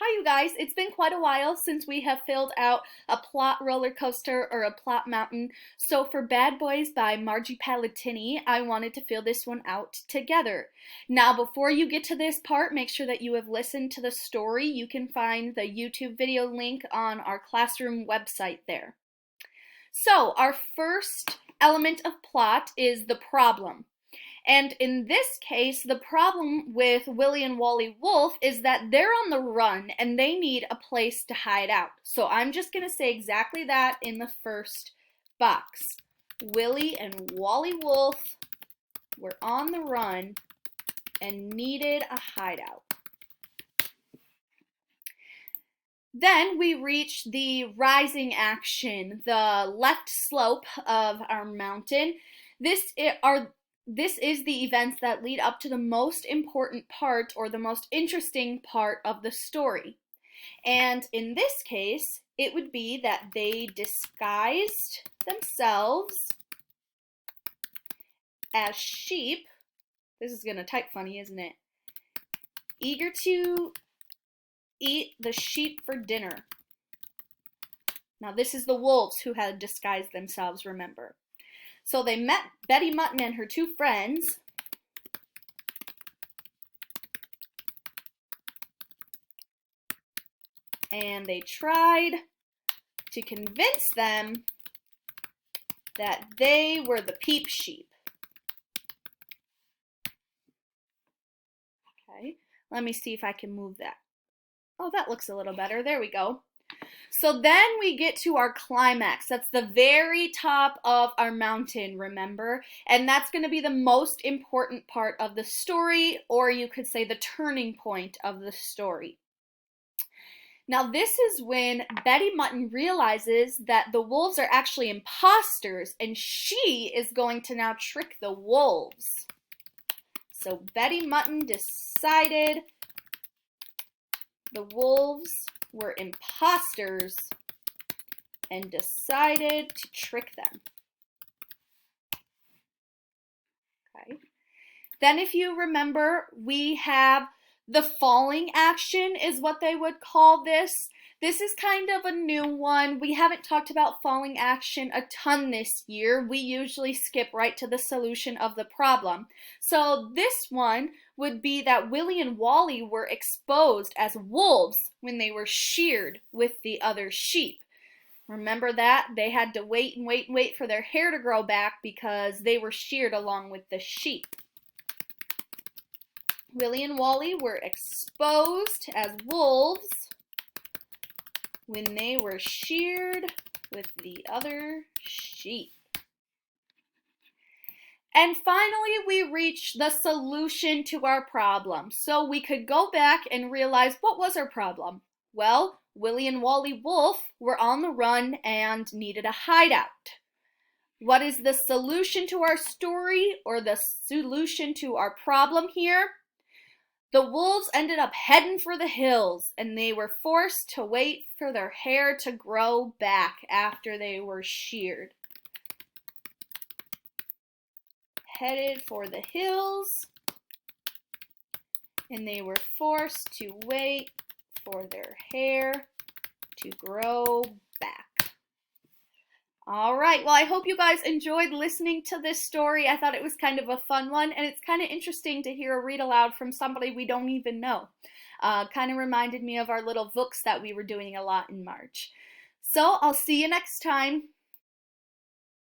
Hi, you guys. It's been quite a while since we have filled out a plot roller coaster or a plot mountain. So for Bad Boys by Margie Palatini, I wanted to fill this one out together. Now, before you get to this part, make sure that you have listened to the story. You can find the YouTube video link on our classroom website there. So our first element of plot is the problem. And in this case, the problem with Willie and Wally Wolf is that they're on the run and they need a place to hide out. So I'm just going to say exactly that in the first box. Willie and Wally Wolf were on the run and needed a hideout. Then we reach the rising action, the left slope of our mountain. This is the events that lead up to the most important part or the most interesting part of the story. And in this case, it would be that they disguised themselves as sheep. This is going to type funny, isn't it? Eager to eat the sheep for dinner. Now, this is the wolves who had disguised themselves, remember. So they met Betty Mutton and her two friends, and they tried to convince them that they were the peep sheep. Okay, let me see if I can move that. Oh, that looks a little better. There we go. So then we get to our climax. That's the very top of our mountain, remember? And that's going to be the most important part of the story, or you could say the turning point of the story. Now this is when Betty Mutton realizes that the wolves are actually imposters, and she is going to now trick the wolves. So Betty Mutton decided the wolves were imposters and decided to trick them. Okay. Then if you remember, we have the falling action is what they would call this. This is kind of a new one. We haven't talked about falling action a ton this year. We usually skip right to the solution of the problem. So this one would be that Willie and Wally were exposed as wolves when they were sheared with the other sheep. Remember that? They had to wait and wait and wait for their hair to grow back because they were sheared along with the sheep. Willie and Wally were exposed as wolves when they were sheared with the other sheep. And finally, we reach the solution to our problem. So we could go back and realize, what was our problem? Well, Willie and Wally Wolf were on the run and needed a hideout. What is the solution to our story, or the solution to our problem here? The wolves ended up heading for the hills, and they were forced to wait for their hair to grow back after they were sheared. Headed for the hills, and they were forced to wait for their hair to grow back. All right, well, I hope you guys enjoyed listening to this story. I thought it was kind of a fun one, and it's kind of interesting to hear a read aloud from somebody we don't even know. Kind of reminded me of our little books that we were doing a lot in March. So I'll see you next time.